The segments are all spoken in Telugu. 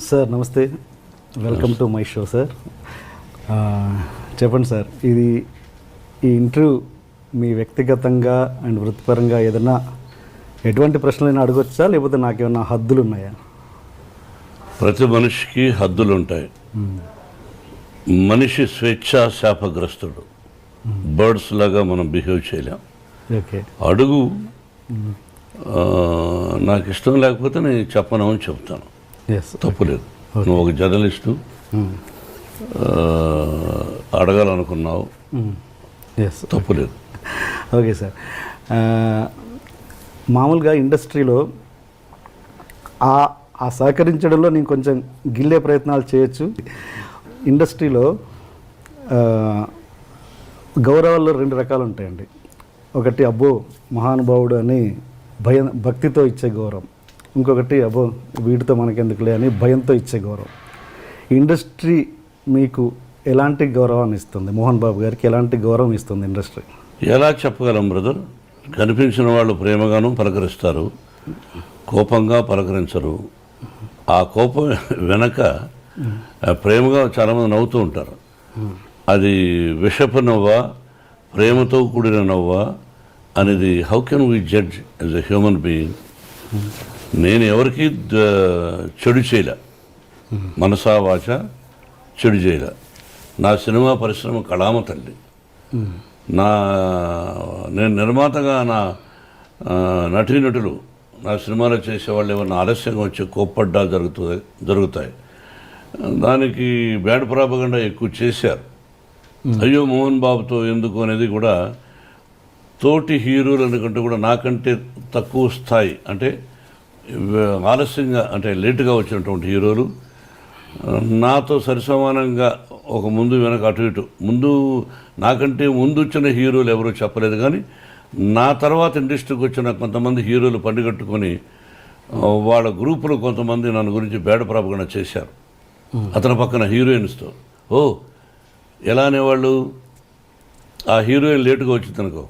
సార్ నమస్తే, welcome to my show sir. చెప్పండి సార్, ఈ ఇంటర్వ్యూ మీ వ్యక్తిగతంగా అండ్ వృత్తిపరంగా ఏదైనా ఎటువంటి ప్రశ్నలైనా అడగొచ్చా, లేకపోతే నాకేమన్నా హద్దులు ఉన్నాయా? ప్రతి మనిషికి హద్దులు ఉంటాయి. మనిషి స్వేచ్ఛా శాపగ్రస్తుడు. బర్డ్స్ లాగా మనం బిహేవ్ చేయలేం. ఓకే, అడుగు. నాకు ఇష్టం లేకపోతే నేను చెప్పను అని చెప్తాను, తప్పులేదు. నువ్వు ఒక జర్నలిస్టు, అడగాలనుకున్నావు, తప్పులేదు. ఓకే సార్, మామూలుగా ఇండస్ట్రీలో ఆ సహకరించడంలో నేను కొంచెం గిల్లే ప్రయత్నాలు చేయొచ్చు. ఇండస్ట్రీలో గౌరవాల్లో 2 రకాలు ఉంటాయండి. ఒకటి అబ్బో మహానుభావుడు అని భక్తితో ఇచ్చే గౌరవం, ఇంకొకటి అబ్బో వీటితో మనకెందుకులే అని భయంతో ఇచ్చే గౌరవం. ఇండస్ట్రీ మీకు ఎలాంటి గౌరవాన్ని ఇస్తుంది? మోహన్ బాబు గారికి ఎలాంటి గౌరవం ఇస్తుంది ఇండస్ట్రీ? ఎలా చెప్పగలం బ్రదర్? కనిపించిన వాళ్ళు ప్రేమగాను పలకరిస్తారు, కోపంగా పలకరించరు. ఆ కోపం వెనక ప్రేమగా చాలామంది నవ్వుతూ ఉంటారు. అది విషపు నవ్వా, ప్రేమతో కూడిన నవ్వా అనేది how can we judge as a human being? నేను ఎవరికి చెడు చేయలే, మనసా వాచ చెడు చేయలే. నా సినిమా పరిశ్రమ కళామ తల్లి. నేను నిర్మాతగా నా నటీనటులు నా సినిమాలో చేసేవాళ్ళు ఏమన్నా ఆలస్యంగా వచ్చి కోప్పడ్డాలు జరుగుతాయి. దానికి బ్యాడ్ ప్రాపగండా ఎక్కువ చేశారు. అయ్యో మోహన్ బాబుతో ఎందుకు అనేది కూడా తోటి హీరోలు అనుకుంటే కూడా నాకంటే తక్కువ స్థాయి, అంటే ఆలస్యంగా అంటే లేటుగా వచ్చినటువంటి హీరోలు నాతో సరిసమానంగా ఒక ముందు వెనక అటు ఇటు నాకంటే ముందు వచ్చిన హీరోలు ఎవరూ చెప్పలేదు. కానీ నా తర్వాత ఇండస్ట్రీకి వచ్చిన కొంతమంది హీరోలు పండుగట్టుకొని వాళ్ళ గ్రూపులు కొంతమంది నన్ను గురించి బ్యాడ్ ప్రాపగండా చేశారు. అతని పక్కన హీరోయిన్స్తో ఎలా అనేవాళ్ళు, ఆ హీరోయిన్ లేటుగా వచ్చిందనుకో,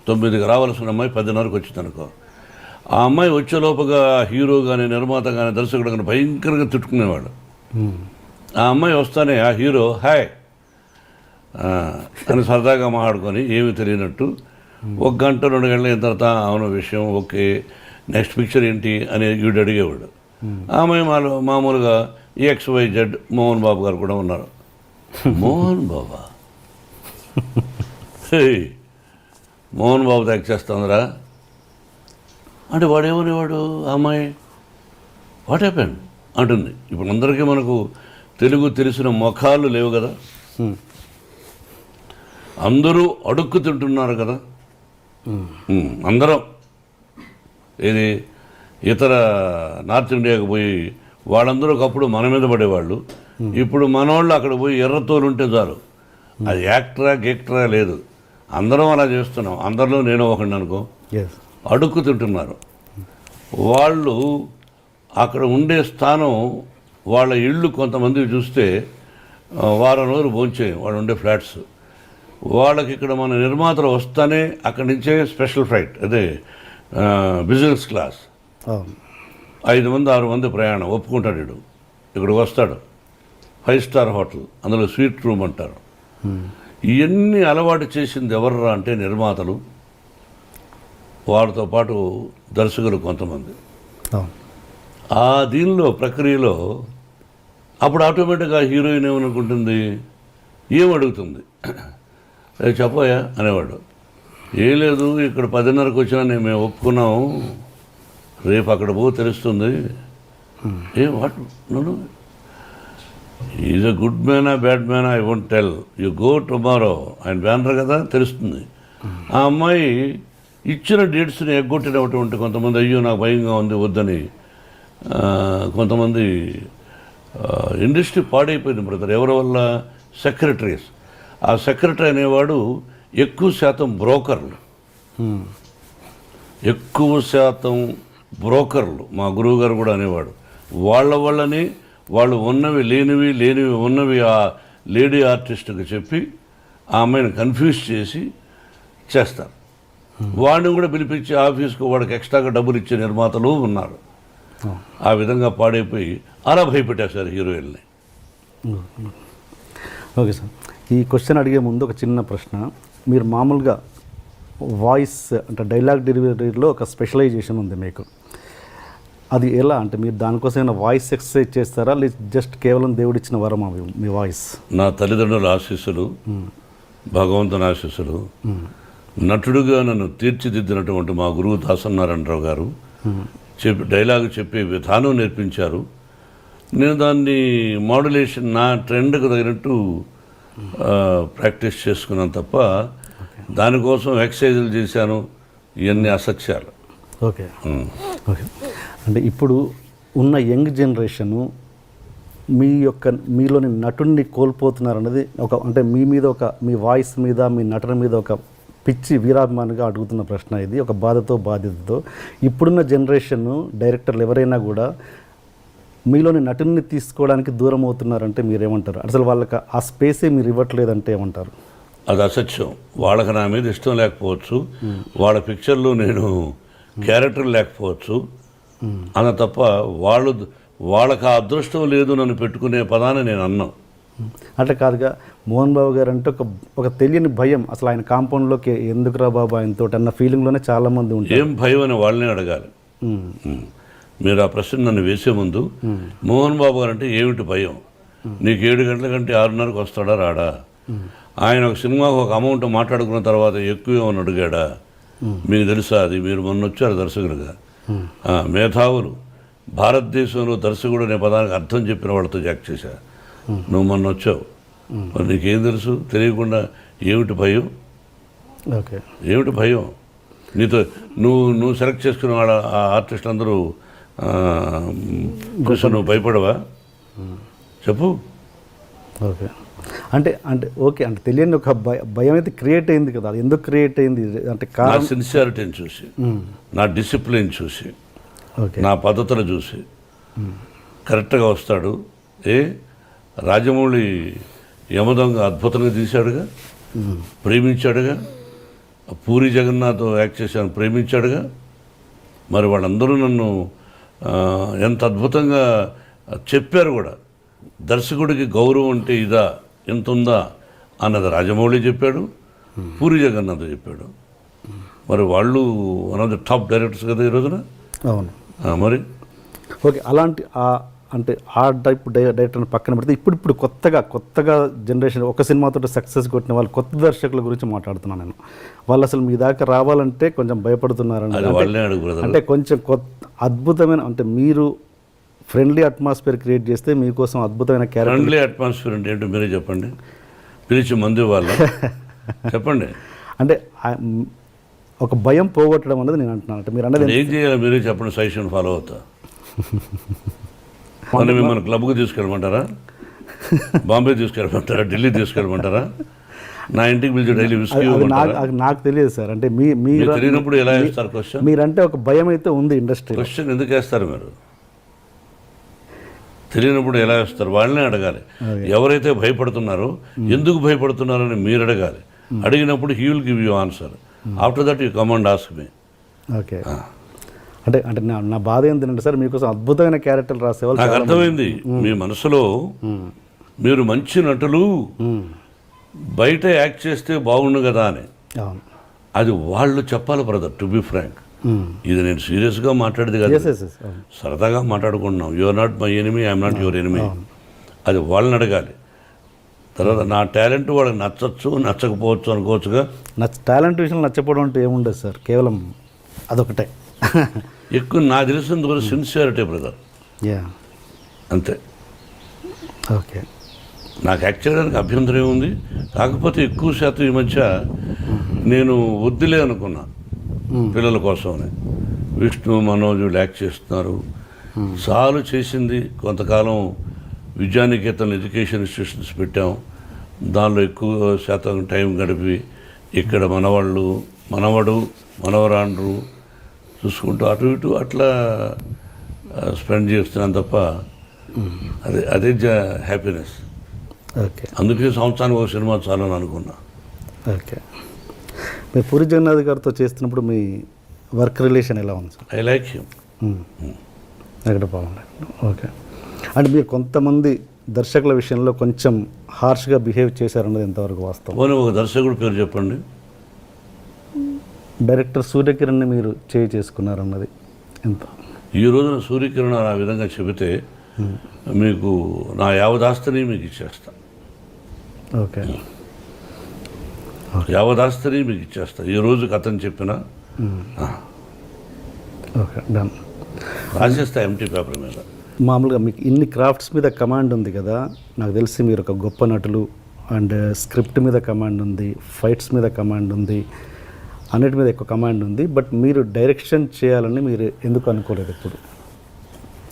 9కి రావాల్సిన అమ్మాయి 10:30కి వచ్చిందనుకో, ఆ అమ్మాయి వచ్చేలోపుగా హీరో కానీ నిర్మాత కానీ దర్శకుడు కానీ భయంకరంగా తిట్టుకునేవాడు. ఆ అమ్మాయి వస్తానే ఆ హీరో హాయ్ అని సరదాగా మాట్లాడుకొని ఏమి తెలియనట్టు 1 గంట 2 గంటల అయిన తర్వాత అవును విషయం ఓకే, నెక్స్ట్ పిక్చర్ ఏంటి అని వీడు అడిగేవాడు. ఆ అమ్మాయి మామూలుగా XYZ మోహన్ బాబు గారు కూడా ఉన్నారు. మోహన్ బాబా, మోహన్ బాబు యాక్ట్ చేస్తుందిరా అంటే వాడేమనేవాడు, ఆ అమ్మాయి వాట్ హ్యాపెండ్ అంటుంది. ఇప్పుడు అందరికీ మనకు తెలుగు తెలిసిన ముఖాలు లేవు కదా, అందరూ అడుక్కు తింటున్నారు కదా. అందరం ఇది ఇతర నార్త్ ఇండియాకి పోయి వాళ్ళందరూ ఒకప్పుడు మన మీద పడేవాళ్ళు. ఇప్పుడు మనోళ్ళు అక్కడ పోయి ఎర్రతోలు ఉంటే చాలు, అది యాక్టరా గేక్టరా లేదు, అందరం అలా చేస్తున్నాం. అందరిలో నేను ఒకటి అనుకో, అడుక్కు తింటున్నారు. వాళ్ళు అక్కడ ఉండే స్థానం, వాళ్ళ ఇళ్ళు కొంతమంది చూస్తే వారం రోజులు భోంచేయం వాళ్ళు ఉండే ఫ్లాట్స్. వాళ్ళకి ఇక్కడ మన నిర్మాతలు వస్తానే అక్కడి నుంచే స్పెషల్ ఫ్లైట్, అదే బిజినెస్ క్లాస్, 5 మంది 6 మంది ప్రయాణం ఒప్పుకుంటాడు. వీడు ఇక్కడికి వస్తాడు, 5 స్టార్ హోటల్, అందులో స్వీట్ రూమ్ అంటారు. ఇవన్నీ అలవాటు చేసింది ఎవర్రా అంటే నిర్మాతలు, వారితో పాటు దర్శకులు కొంతమంది. ఆ దీనిలో ప్రక్రియలో అప్పుడు ఆటోమేటిక్గా హీరోయిన్ ఏమనుకుంటుంది, ఏమడుగుతుంది, చెప్పోయా అనేవాడు. ఏం లేదు ఇక్కడ 10:30కి వచ్చినా మేము ఒప్పుకున్నాము, రేపు అక్కడ తెలుస్తుంది. వాట్ నన్ను ఈజ్ అ గుడ్ మ్యానా బ్యాడ్ మ్యానా I won't tell, you go tomorrow ఆయన బ్యానర్ కదా తెలుస్తుంది. ఆ అమ్మాయి ఇచ్చిన డేట్స్ని ఎగ్గొట్టినటువంటి కొంతమంది అయ్యో నాకు భయంగా ఉంది వద్దని, కొంతమంది ఇండస్ట్రీ పాడైపోయింది బ్రదర్. ఎవరి వల్ల? సెక్రటరీస్. ఆ సెక్రటరీ అనేవాడు ఎక్కువ శాతం బ్రోకర్లు, ఎక్కువ శాతం బ్రోకర్లు. మా గురువు గారు కూడా అనేవాడు, వాళ్ళని వాళ్ళు ఉన్నవి లేనివి ఉన్నవి ఆ లేడీ ఆర్టిస్ట్కి చెప్పి ఆ అమ్మాయిని కన్ఫ్యూజ్ చేసి చేస్తారు. వాడిని కూడా పిలిపించి ఆఫీస్కు వాడికి ఎక్స్ట్రాగా డబ్బులు ఇచ్చే నిర్మాతలు ఉన్నారు. ఆ విధంగా పాడైపోయి అలా భయపెట్టేశారు హీరోయిన్ని. ఓకే సార్, ఈ క్వశ్చన్ అడిగే ముందు ఒక చిన్న ప్రశ్న. మీరు మామూలుగా వాయిస్ అంటే డైలాగ్ డెలివరీలో ఒక స్పెషలైజేషన్ ఉంది మీకు, అది ఎలా అంటే మీరు దానికోసమైనా వాయిస్ ఎక్సర్సైజ్ చేస్తారా, లేదు జస్ట్ కేవలం దేవుడిచ్చిన వరమా మీ వాయిస్? నా తల్లిదండ్రుల ఆశీస్సులు, భగవంతుని ఆశీస్సులు, నటుడుగా నన్ను తీర్చిదిద్దినటువంటి మా గురువు దాసనారాయణరావు గారు డైలాగ్ చెప్పే విధానం నేర్పించారు. నేను దాన్ని మాడ్యులేషన్ నా ట్రెండ్కి తగినట్టు ప్రాక్టీస్ చేసుకున్నాను తప్ప దానికోసం ఎక్సర్సైజులు చేశాను, ఇవన్నీ అసత్యాలు. Okay okay. అంటే ఇప్పుడు ఉన్న యంగ్ జనరేషను మీలోని నటుడిని కోల్పోతున్నారన్నది అంటే మీ మీద మీ వాయిస్ మీద, మీ నటన మీద ఒక పిచ్చి వీరాభిమానిగా అడుగుతున్న ప్రశ్న ఇది, ఒక బాధ్యతతో. ఇప్పుడున్న జనరేషన్ డైరెక్టర్లు ఎవరైనా కూడా మీలోని నటుడిని తీసుకోవడానికి దూరం అవుతున్నారంటే మీరేమంటారు? అసలు వాళ్ళకి ఆ స్పేసే మీరు ఇవ్వట్లేదంటే ఏమంటారు? అది అసత్యం. వాళ్ళకి నా మీద ఇష్టం లేకపోవచ్చు, వాళ్ళ పిక్చర్లో నేను క్యారెక్టర్ లేకపోవచ్చు అన్న తప్ప వాళ్ళకి ఆ అదృష్టం లేదు నన్ను పెట్టుకునే పదాన్ని నేను అన్నాను. అంటే కాదుగా, మోహన్ బాబు గారు అంటే ఒక తెలియని భయం, అసలు ఆయన కాంపౌండ్లోకి ఎందుకురా బాబు ఆయనతో అన్న ఫీలింగ్లోనే చాలామంది ఉంటారు. ఏం భయం అని వాళ్ళనే అడగాలి. మీరు ఆ ప్రశ్న నన్ను వేసే ముందు మోహన్ బాబు గారు అంటే ఏమిటి భయం, నీకు 7 గంటల కంటే 6:30కి వస్తాడా రాడా, ఆయన ఒక సినిమాకు ఒక అమౌంట్ మాట్లాడుకున్న తర్వాత ఎక్కువ ఏమని అడిగాడా, మీకు తెలుసా? అది మీరు మొన్న వచ్చారు దర్శకులుగా, మేధావులు భారతదేశంలో దర్శకుడు అనే పదానికి అర్థం చెప్పిన వాళ్ళతో యాక్ట్ చేశా. నువ్వు మొన్న వచ్చావు, మరి నీకేం తెలుసు? తెలియకుండా ఏమిటి భయం? ఓకే, ఏమిటి భయం? నీతో నువ్వు సెలెక్ట్ చేసుకున్న వాళ్ళ ఆర్టిస్టులు అందరూ కూర్చొని నువ్వు భయపడవా? చెప్పు. ఓకే, అంటే ఓకే, అంటే తెలియని ఒక భయం అయితే క్రియేట్ అయింది కదా, అది ఎందుకు క్రియేట్ అయింది? అంటే నా సిన్సియారిటీని చూసి, నా డిసిప్లిన్ చూసి, నా పద్ధతులు చూసి కరెక్ట్గా వస్తాడు. రాజమౌళి యమదొంగ అద్భుతంగా తీశాడుగా, ప్రేమించాడుగా. పూరి జగన్నాథ్ యాక్ట్ చేశాను, ప్రేమించాడుగా. మరి వాళ్ళందరూ నన్ను ఎంత అద్భుతంగా చెప్పారు కూడా. దర్శకుడికి గౌరవం అంటే ఇదా, ఎంత ఉందా అన్నది రాజమౌళి చెప్పాడు, పూరి జగన్నాథ్ చెప్పాడు. మరి వాళ్ళు one of the top directors కదా ఈ రోజున. అవును, మరి ఓకే. అలాంటి అంటే ఆ టైప్ డైరెక్టర్ని పక్కన పెడితే ఇప్పుడు కొత్తగా జనరేషన్ ఒక సినిమాతో సక్సెస్ కొట్టిన వాళ్ళు కొత్త దర్శకుల గురించి మాట్లాడుతున్నాను నేను. వాళ్ళు అసలు మీ దాకా రావాలంటే కొంచెం భయపడుతున్నారండి. అంటే కొంచెం అద్భుతమైన, అంటే మీరు ఫ్రెండ్లీ అట్మాస్ఫియర్ క్రియేట్ చేస్తే మీకోసం అద్భుతమైన క్యారెక్టర్. ఫ్రెండ్లీ అట్మాస్ఫియర్ అంటే ఏంటో మీరే చెప్పండి, పిలిచి మందు వాళ్ళ చెప్పండి. అంటే ఒక భయం పోగొట్టడం అనేది నేను అంటున్నాను. అంటే మీరు అనేది ఏం చేయాలి మీరే చెప్పండి, సజెషన్ ఫాలో అవుతా. మన మిమ్మల్ని క్లబ్కి తీసుకెళ్ళమంటారా, బాంబే తీసుకెళ్ళమంటారా, ఢిల్లీ తీసుకెళ్ళమంటారా, నా ఇంటికి పిలిచి డైలీ విస్కీ నాకు తెలియదు సార్. అంటే మీరు తెలియనప్పుడు ఎలా వేస్తారు క్వశ్చన్? మీరంటే ఒక భయం అయితే ఉంది ఇండస్ట్రీ. క్వశ్చన్ ఎందుకు వేస్తారు మీరు? తెలియనప్పుడు ఎలా వేస్తారు? వాళ్ళనే అడగాలి. ఎవరైతే భయపడుతున్నారో ఎందుకు భయపడుతున్నారని మీరు అడగాలి. అడిగినప్పుడు he will give you answer. After that you come and ask me. Okay, అంటే నా బాధ ఏంటంటే సార్, మీకోసం అద్భుతమైన క్యారెక్టర్లు రాసేవాళ్ళు. నాకు అర్థమైంది మీ మనసులో మీరు మంచి నటులు బయట యాక్ట్ చేస్తే బాగుండు కదా అని. అది వాళ్ళు చెప్పాలి బ్రదర్, టు బి ఫ్రాంక్. ఇది నేను సీరియస్గా మాట్లాడేది కదా, సరదాగా మాట్లాడుకుంటున్నాం. You are not my enemy, I'm not your enemy. అది వాళ్ళని అడగాలి. తర్వాత నా టాలెంట్ వాళ్ళకి నచ్చచ్చు, నచ్చకపోవచ్చు అనుకోవచ్చుగా. టాలెంట్ విషయంలో నచ్చకపోవడం అంటే ఏముండదు సార్, కేవలం అదొకటే. ఎక్కువ నాకు తెలిసినంత వరకు సిన్సియారిటీ బ్రదర్, అంతే. ఓకే, నాకు యాక్ట్ చేయడానికి అభ్యంతరం ఏముంది? కాకపోతే ఎక్కువ శాతం ఈ మధ్య నేను వద్దులే అనుకున్నా పిల్లల కోసమని. విష్ణు, మనోజ్ యాక్ట్ చేస్తున్నారు, చాలు చేసింది. కొంతకాలం విద్యానికేతన్ ఎడ్యుకేషన్ ఇన్స్టిట్యూషన్స్ పెట్టాం, దానిలో ఎక్కువ శాతం టైం గడిపి ఇక్కడ మనవడు మనవరాండ్రు చూసుకుంటూ అటు ఇటు అట్లా స్పెండ్ చేస్తున్నాను తప్ప అదే హ్యాపీనెస్. ఓకే, అందుకే సంవత్సరానికి ఒక సినిమా చాలని అనుకున్నా. ఓకే, మీరు పూరి జగన్నాథ్ గారితో చేస్తున్నప్పుడు మీ వర్క్ రిలేషన్ ఎలా ఉంది sir? I like him. Venkatapalem. Okay. అంటే మీరు కొంతమంది దర్శకుల విషయంలో కొంచెం హార్ష్గా బిహేవ్ చేశారన్నది ఎంతవరకు వాస్తవం? పోనీ ఒక దర్శకుడు పేరు చెప్పండి. డైరెక్టర్ సూర్యకిరణ్ని మీరు చేసుకున్నారన్నది ఎంత? ఈ రోజున సూర్యకిరణ్ ఆ విధంగా చెబితే మీకు నా యావదాస్తిని మీకు ఇచ్చేస్తా. ఓకే. యావదాస్తిని మీకు ఇచ్చేస్తా ఈ రోజుకి అతను చెప్పిన ఓకే, డన్. రాసేస్తా ఎంటీ పేపర్ మీద. మామూలుగా మీకు ఇన్ని క్రాఫ్ట్స్ మీద కమాండ్ ఉంది కదా, నాకు తెలిసి మీరు ఒక గొప్ప నటులు, అండ్ స్క్రిప్ట్ మీద కమాండ్ ఉంది, ఫైట్స్ మీద కమాండ్ ఉంది, అన్నిటి మీద ఎక్కువ కమాండ్ ఉంది. బట్ మీరు డైరెక్షన్ చేయాలని మీరు ఎందుకు అనుకోలేదు ఎప్పుడు?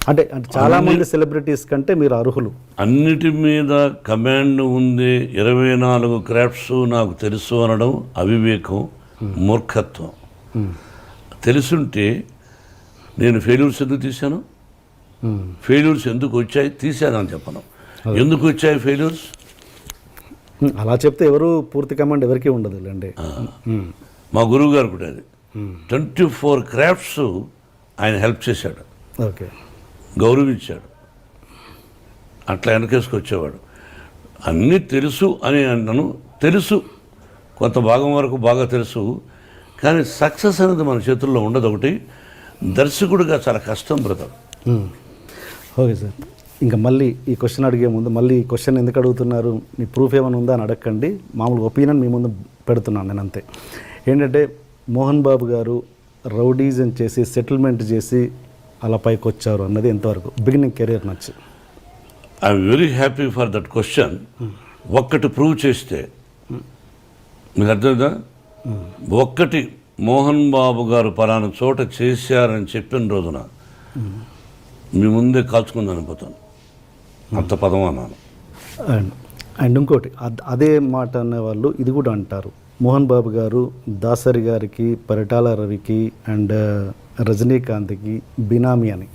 అంటే చాలామంది సెలబ్రిటీస్ కంటే మీరు అర్హులు. అన్నిటి మీద కమాండ్ ఉంది, 24 క్రాఫ్ట్స్ నాకు తెలుసు అనడం అవివేకం, మూర్ఖత్వం. తెలుసుంటే నేను ఫెయిల్యూర్స్ ఎందుకు తీశాను, ఫెయిల్యూర్స్ ఎందుకు వచ్చాయి తీశానని చెప్పను. ఎందుకు వచ్చాయి ఫెయిల్యూర్స్? అలా చెప్తే ఎవరు పూర్తి కమాండ్ ఎవరికీ ఉండదు లేండి. మా గురువు గారు కూడా అది 24 క్రాఫ్ట్స్ ఆయన హెల్ప్ చేశాడు, ఓకే, గౌరవించాడు, అట్లా వెనకేసుకొచ్చేవాడు. అన్నీ తెలుసు అని అన్నాను, తెలుసు కొంత భాగం వరకు బాగా తెలుసు, కానీ సక్సెస్ అనేది మన చేతుల్లో ఉండదు. ఒకటి దర్శకుడిగా చాలా కష్టం బ్రదర్. ఓకే సార్, ఇంకా మళ్ళీ ఈ క్వశ్చన్ అడిగే ముందు మళ్ళీ ఈ క్వశ్చన్ ఎందుకు అడుగుతున్నారు, మీ ప్రూఫ్ ఏమైనా ఉందా అని అడగండి. మామూలు ఒపీనియన్ మీ ముందు పెడుతున్నాను నేను, అంతే. ఏంటంటే మోహన్ బాబు గారు రౌడీజం చేసి సెటిల్మెంట్ చేసి అలా పైకి వచ్చారు అన్నది ఎంతవరకు బిగినింగ్ కెరీర్ నచ్చి? I'm very happy for that question. ఒక్కటి ప్రూవ్ చేస్తే మీకు అర్థమైందా? ఒక్కటి మోహన్ బాబు గారు పలానా చోట చేశారని చెప్పిన రోజున మీ ముందే కాల్చుకుంది అనిపోతాను, అంత పదం అన్నాను. అండ్ ఇంకోటి అదే మాట అనేవాళ్ళు ఇది కూడా అంటారు, మోహన్ బాబు గారు దాసరి గారికి, పరిటాల రవికి అండ్ రజనీకాంత్కి బినామీ అని.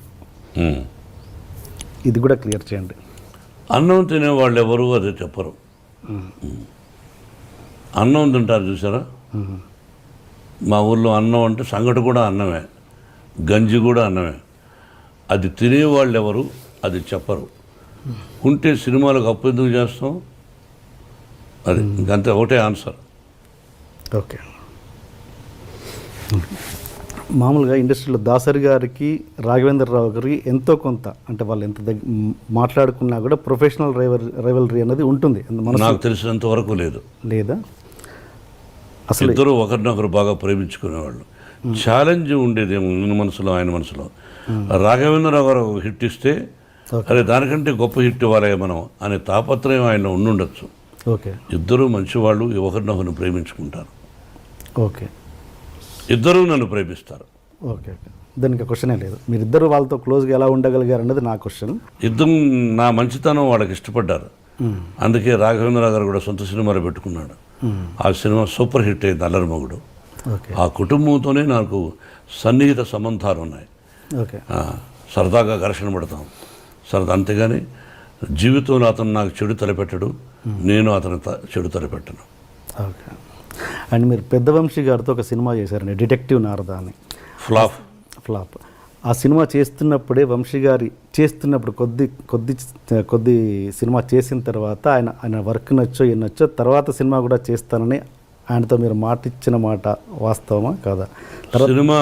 ఇది కూడా క్లియర్ చేయండి. అన్నం తినేవాళ్ళు ఎవరు అదే చెప్పరు. అన్నం తింటారు చూసారా, మా ఊళ్ళో అన్నం అంటే సంగటి కూడా అన్నమే, గంజి కూడా అన్నమే. అది తినేవాళ్ళు ఎవరు అది చెప్పరు. ఉంటే సినిమాలకు అప్పు ఎందుకు చేస్తాం, అది ఇంకంతే, ఒకటే ఆన్సర్. ఓకే. మామూలుగా ఇండస్ట్రీలో దాసరి గారికి, రాఘవేంద్రరావు గారికి ఎంతో కొంత, అంటే వాళ్ళు ఎంత మాట్లాడుకున్నా కూడా ప్రొఫెషనల్ రైవలరీ అనేది ఉంటుంది. నాకు తెలిసినంత వరకు లేదు, లేదా? అసలు ఇద్దరు ఒకరినొకరు బాగా ప్రేమించుకునేవాళ్ళు. ఛాలెంజ్ ఉండేది మన మనసులో, ఆయన మనసులో. రాఘవేంద్రరావు గారు ఒక హిట్ ఇస్తే అరే దానికంటే గొప్ప హిట్ ఇవ్వాలి మనం అనే తాపత్రయం ఆయన ఉండుండొచ్చు. ఓకే. ఇద్దరు మంచివాళ్ళు, ఒకరినొకరిని ప్రేమించుకుంటారు. ఓకే. ఇద్దరూ నన్ను ప్రేమిస్తారు. ఓకే. ఓకే, దానికి క్వశ్చనే లేదు. మీరిద్దరు వాళ్ళతో క్లోజ్గా ఎలా ఉండగలిగారు అన్నది నా క్వశ్చన్. ఇద్దరు నా మంచితనం వాళ్ళకి ఇష్టపడ్డారు. అందుకే రాఘవేంద్రరావు గారు కూడా సొంత సినిమాలు పెట్టుకున్నాడు. ఆ సినిమా సూపర్ హిట్ అయింది, అల్లరిమొగుడు. ఆ కుటుంబంతోనే నాకు సన్నిహిత సంబంధాలు ఉన్నాయి. ఓకే. సరదాగా ఘర్షణ పడతాం సరదా, అంతేగాని జీవితంలో అతను నాకు చెడు తలపెట్టడు, నేను అతను చెడు తలపెట్టను. ఓకే. అండ్ మీరు పెద్దవంశీ గారితో ఒక సినిమా చేశారండి, డిటెక్టివ్ నారద అని. ఫ్లాప్. ఆ సినిమా చేస్తున్నప్పుడే వంశీ గారి చేస్తున్నప్పుడు కొద్ది సినిమా చేసిన తర్వాత ఆయన వర్క్ నచ్చో ఎన్నొచ్చో తర్వాత సినిమా కూడా చేస్తానని ఆయనతో మీరు మాట ఇచ్చిన మాట వాస్తవమా కాదా? సినిమా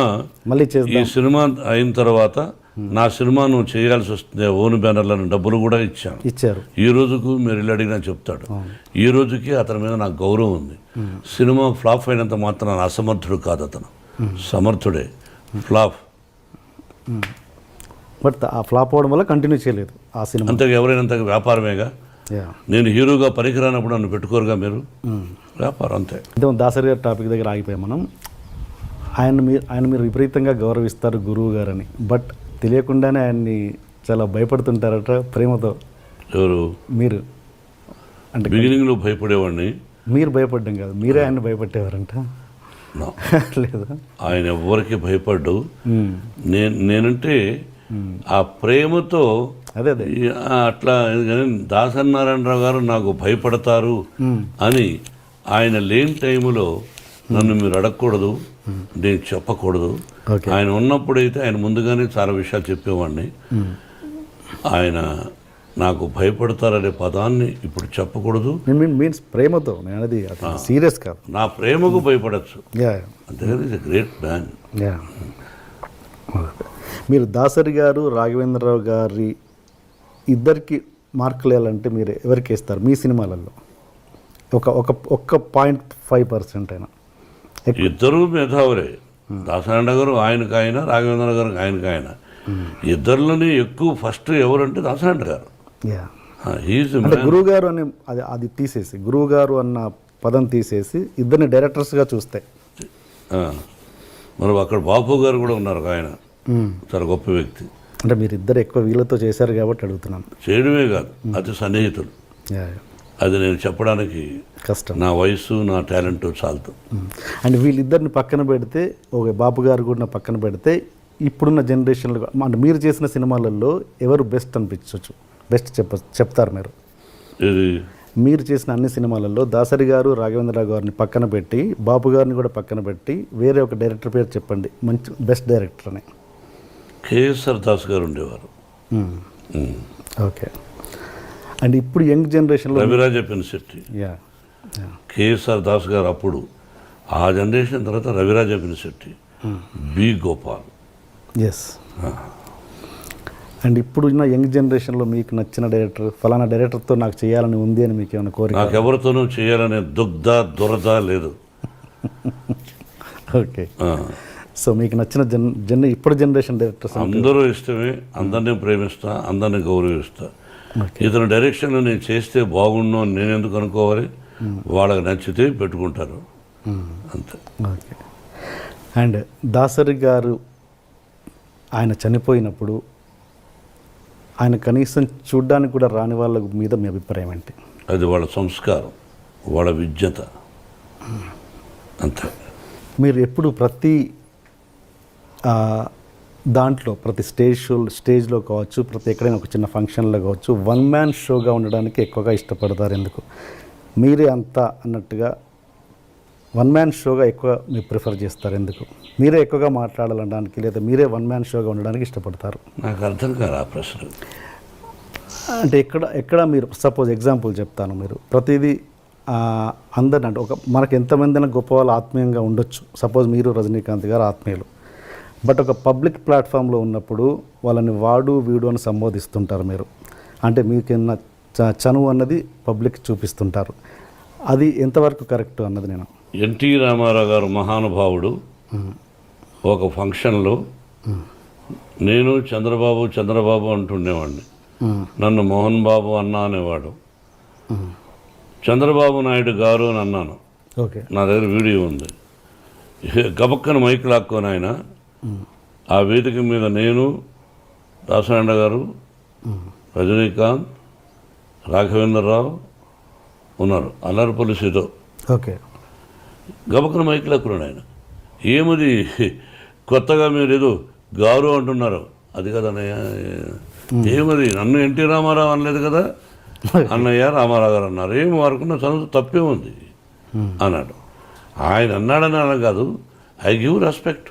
మళ్ళీ ఈ సినిమా అయిన తర్వాత నా సినిమా నువ్వు చేయాల్సి వస్తుంది, ఓన్ బ్యానర్లను డబ్బులు కూడా ఇచ్చారు. ఈ రోజుకు మీరు ఇల్లు అడిగినా చెప్తాడు. ఈ రోజుకి అతని మీద నాకు గౌరవం ఉంది. సినిమా ఫ్లాప్ అయినంత మాత్రం అసమర్థుడు కాదు అతను, సమర్థుడే. ఫ్లాప్ బట్ ఆ ఫ్లాప్ అవ్వడం వల్ల కంటిన్యూ చేయలేదు ఆ సినిమా. అంతగా ఎవరైనంత వ్యాపారమేగా. నేను హీరోగా పనికిరానప్పుడు నన్ను పెట్టుకోరుగా మీరు, వ్యాపారం అంతే. ఇదే దాసరి గారి టాపిక్ దగ్గర ఆగిపోయాం మనం. ఆయన మీరు విపరీతంగా గౌరవిస్తారు గురువు గారని, బట్ తెలియకుండానే ఆయన్ని చాలా భయపడుతుంటారట ప్రేమతో. ఎవరు? మీరు. అంటే బిగినింగ్లో భయపడేవాడిని. మీరు భయపడ్డం కాదు, మీరే ఆయన్ని భయపట్టేవారంట. లేదా? ఆయన ఎవరికి భయపడ్డు. నేనంటే ఆ ప్రేమతో అదే అట్లా. దాసనారాయణరావు గారు నాకు భయపడతారు అని ఆయన లేని టైంలో నన్ను మీరు అడగకూడదు, నేను చెప్పకూడదు. ఓకే. ఆయన ఉన్నప్పుడైతే ఆయన ముందుగానే చాలా విషయాలు చెప్పేవాడిని. ఆయన నాకు భయపడతారనే పదాన్ని ఇప్పుడు చెప్పకూడదు. మీన్స్ ప్రేమతో నేను అది సీరియస్ కాదు. నా ప్రేమకు భయపడచ్చు, యా అంతేకాదు is a great man. Yeah. మీరు దాసరి గారు రాఘవేంద్రరావు గారి ఇద్దరికి మార్కులు వేయాలంటే మీరు ఎవరికి వేస్తారు మీ సినిమాలలో? ఒక్క 0.5% అయినా. ఇద్దరు మేధావులే. దాసనారాయణ గారు ఆయనకు ఆయన, రాఘవేంద్ర గారు ఆయనకు ఆయన. ఇద్దరిలోని ఎక్కువ ఫస్ట్ ఎవరంటే దాసనారాయణ గారు. యా. హీజ్ అంటే గురువు గారు అని అది తీసేసి, గురువు గారు అన్న పదం తీసేసి ఇద్దరిని డైరెక్టర్స్గా చూస్తే, మరి అక్కడ బాపు గారు కూడా ఉన్నారు, ఆయన చాలా గొప్ప వ్యక్తి. అంటే మీరు ఇద్దరు ఎక్కువ వీళ్ళతో చేశారు కాబట్టి అడుగుతున్నాను. చేయడమే కాదు, అతి సన్నిహితులు. యా. అది నేను చెప్పడానికి కష్టం. నా వయసు నా టాలెంట్ చాలదు. అండ్ వీళ్ళిద్దరిని పక్కన పెడితే, ఓకే బాపు గారు కూడా పక్కన పెడితే, ఇప్పుడున్న జనరేషన్లో అంటే మీరు చేసిన సినిమాలలో ఎవరు బెస్ట్ అనిపించవచ్చు? బెస్ట్ చెప్తారు మీరు. ఇది మీరు చేసిన అన్ని సినిమాలలో దాసరి గారు రాఘవేంద్రరావు గారిని పక్కన పెట్టి, బాపు గారిని కూడా పక్కన పెట్టి, వేరే ఒక డైరెక్టర్ పేరు చెప్పండి, మంచి బెస్ట్ డైరెక్టర్ అని. కేఎస్ఆర్ దాస్ గారు ఉండేవారు. ఓకే. అండ్ ఇప్పుడు యంగ్ జనరేషన్లో రవిరాజ పినిశెట్టి, యా, కేఎస్ఆర్ దాస్ గారు అప్పుడు, ఆ జనరేషన్ తర్వాత Raviraja Pinisetty, B Gopal. Yes. And ఇప్పుడు ఉన్న యంగ్ జనరేషన్లో మీకు నచ్చిన డైరెక్టర్, ఫలానా డైరెక్టర్తో నాకు చేయాలని ఉంది అని మీకు ఏమైనా కోరిక? నాకు ఎవరితోనూ చేయాలనే దురద లేదు. ఓకే. సో మీకు నచ్చిన ఇప్పుడు జనరేషన్ డైరెక్టర్స్ అందరూ ఇష్టమే, అందరినీ ప్రేమిస్తా, అందరినీ గౌరవిస్తా. ఇతని డైరెక్షన్లో నేను చేస్తే బాగుండు అని నేను ఎందుకు అనుకోవాలి? వాళ్ళకి నచ్చితే పెట్టుకుంటారు, అంతే. ఓకే. అండ్ దాసరి గారు ఆయన చనిపోయినప్పుడు ఆయన కనీసం చూడ్డానికి కూడా రాని వాళ్ళ మీద మీ అభిప్రాయం ఏంటి? అది వాళ్ళ సంస్కారం, వాళ్ళ విజ్ఞత, అంతే. మీరు ఎప్పుడు ప్రతి దాంట్లో, ప్రతి స్టేజ్లో కావచ్చు, ప్రతి ఎక్కడైనా ఒక చిన్న ఫంక్షన్లో కావచ్చు, వన్ మ్యాన్ షోగా ఉండడానికి ఎక్కువగా ఇష్టపడతారు ఎందుకు? మీరే అంతా అన్నట్టుగా వన్ మ్యాన్ షోగా ఎక్కువ మీరు ప్రిఫర్ చేస్తారు ఎందుకు? మీరే ఎక్కువగా మాట్లాడాలనడానికి, లేదా మీరే వన్ మ్యాన్ షోగా ఉండడానికి ఇష్టపడతారు? నాకు అర్థం కాదు ఆ ప్రశ్న. అంటే ఎక్కడ మీరు సపోజ్ ఎగ్జాంపుల్ చెప్తాను. మీరు ప్రతిదీ అందరిని, అంటే మనకు ఎంతమంది గొప్ప వాళ్ళు ఆత్మీయంగా ఉండొచ్చు. సపోజ్ మీరు రజనీకాంత్ గారు ఆత్మీయులు, బట్ ఒక పబ్లిక్ ప్లాట్ఫామ్లో ఉన్నప్పుడు వాళ్ళని వాడు వీడు అని సంబోధిస్తుంటారు మీరు. అంటే మీకున్న చనువు అన్నది పబ్లిక్ చూపిస్తుంటారు. అది ఎంతవరకు కరెక్ట్ అన్నది నేను. ఎన్టీ రామారావు గారు మహానుభావుడు. ఒక ఫంక్షన్లో నేను చంద్రబాబు అంటుండేవాడిని. నన్ను మోహన్ బాబు అన్నా అనేవాడు. చంద్రబాబు నాయుడు గారు అని అన్నాను. ఓకే. నా దగ్గర వీడియో ఉంది. గబక్కన మైక్ లాక్కొని ఆయన ఆ వేదిక మీద నేను, దాసనారాయణ గారు, రజనీకాంత్, రాఘవేంద్రరావు ఉన్నారు, అల్లరిపల్లి సీతో. ఓకే. గబక్కన మైక్ లాక్కున్నాడు ఆయన. ఏమది కొత్తగా మీరు ఏదో గారు అంటున్నారు? అది కదా అన్నయ్య. ఏమది నన్ను ఎన్టీ రామారావు అనలేదు కదా, అన్నయ్య రామారావు గారు అన్నారు. ఏం వారుకున్న చదువు తప్పే ఉంది అన్నాడు. ఆయన అన్నాడని అలా కాదు, ఐ గివ్ రెస్పెక్ట్.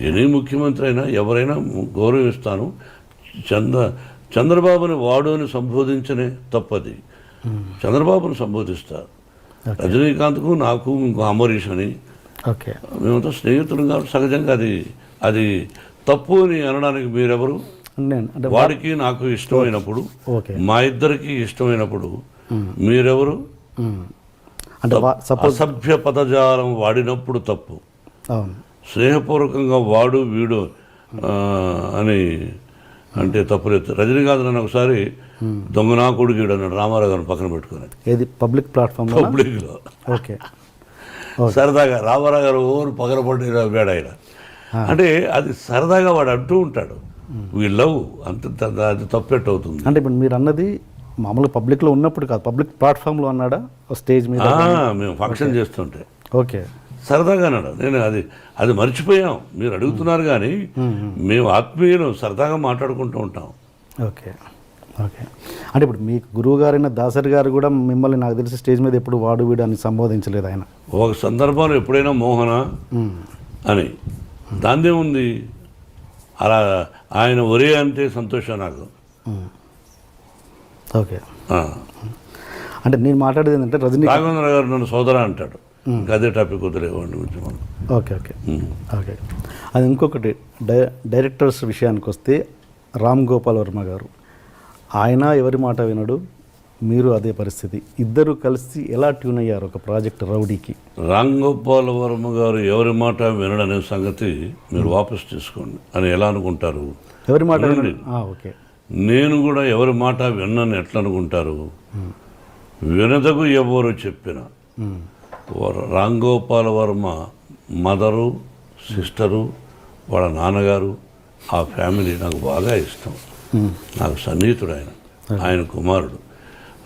ఎనీ ముఖ్యమంత్రి అయినా ఎవరైనా గౌరవిస్తాను. చంద్రబాబుని వాడు అని సంబోధించనే తప్పది. చంద్రబాబుని సంబోధిస్తారు. రజనీకాంత్కు నాకు ఇంకో అమరీష్ అని, ఓకే, మేమంతా స్నేహితులు కాబట్టి సహజంగా అది తప్పు అని అనడానికి మీరెవరు? అంటే వాడికి నాకు ఇష్టమైనప్పుడు, మా ఇద్దరికి ఇష్టమైనప్పుడు మీరెవరు? అంటే అసభ్య పదజాలం వాడినప్పుడు తప్పు. అవును. స్నేహపూర్వకంగా వాడు వీడు అని అంటే తప్పులేదు. రజనీకాంత్ నన్ను ఒకసారి దొంగనా కొడుకుడు అన్నాడు రామారావు గారిని పక్కన పెట్టుకుని. ఏది పబ్లిక్ ప్లాట్ఫామ్? పబ్లిక్లో. ఓకే. సరదాగా రామారావు గారు ఓరు పగలబడి వేడ ఆయన. అంటే అది సరదాగా వాడు అంటూ ఉంటాడు. వీ లవ్ అంత, అది తప్పెట్ అవుతుంది. అంటే ఇప్పుడు మీరు అన్నది మామూలుగా పబ్లిక్లో ఉన్నప్పుడు కాదు, పబ్లిక్ ప్లాట్ఫామ్లో అన్నాడా స్టేజ్ మీద? మేము ఫంక్షన్ చేస్తుంటే ఓకే సరదాగా అన్నాడు. నేను అది మర్చిపోయాం. మీరు అడుగుతున్నారు కానీ మేము ఆత్మీయులు సరదాగా మాట్లాడుకుంటూ ఉంటాం. ఓకే. ఓకే. అంటే ఇప్పుడు మీ గురువు గారైన దాసరి గారు కూడా మిమ్మల్ని నాకు తెలిసి స్టేజ్ మీద ఎప్పుడు వాడు వీడు అని సంబోధించలేదు ఆయన? ఒక సందర్భంలో ఎప్పుడైనా మోహన అని దాందే ఉంది. అలా ఆయన ఒరే అంటే సంతోషం నాకు. ఓకే. అంటే నేను మాట్లాడేది ఏంటంటే రజనీ రాఘవేంద్ర గారు నన్ను సోదర అంటాడు. ఇంకా అదే టాపిక్ వదిలేవాడిని గురించి మనం. Okay okay okay. అది ఇంకొకటి డైరెక్టర్స్ విషయానికి వస్తే రామ్ గోపాల్ వర్మ గారు, ఆయన ఎవరి మాట వినడు, మీరు అదే పరిస్థితి. ఇద్దరు కలిసి ఎలా ట్యూన్ అయ్యారు ఒక ప్రాజెక్ట్ రౌడీకి? రామ్ గోపాల్ వర్మ గారు ఎవరి మాట వినడనే సంగతి మీరు వాపస్ తీసుకోండి అని ఎలా అనుకుంటారు? ఎవరి మాట వినండి. ఓకే. నేను కూడా ఎవరి మాట విన్నాను ఎట్లా అనుకుంటారు? వినదగు ఎవరు చెప్పిన రామ్ గోపాల్ వర్మ మదరు, సిస్టరు, వాళ్ళ నాన్నగారు, ఆ ఫ్యామిలీ నాకు బాగా ఇష్టం. నాకు సన్నిహితుడు ఆయన కుమారుడు.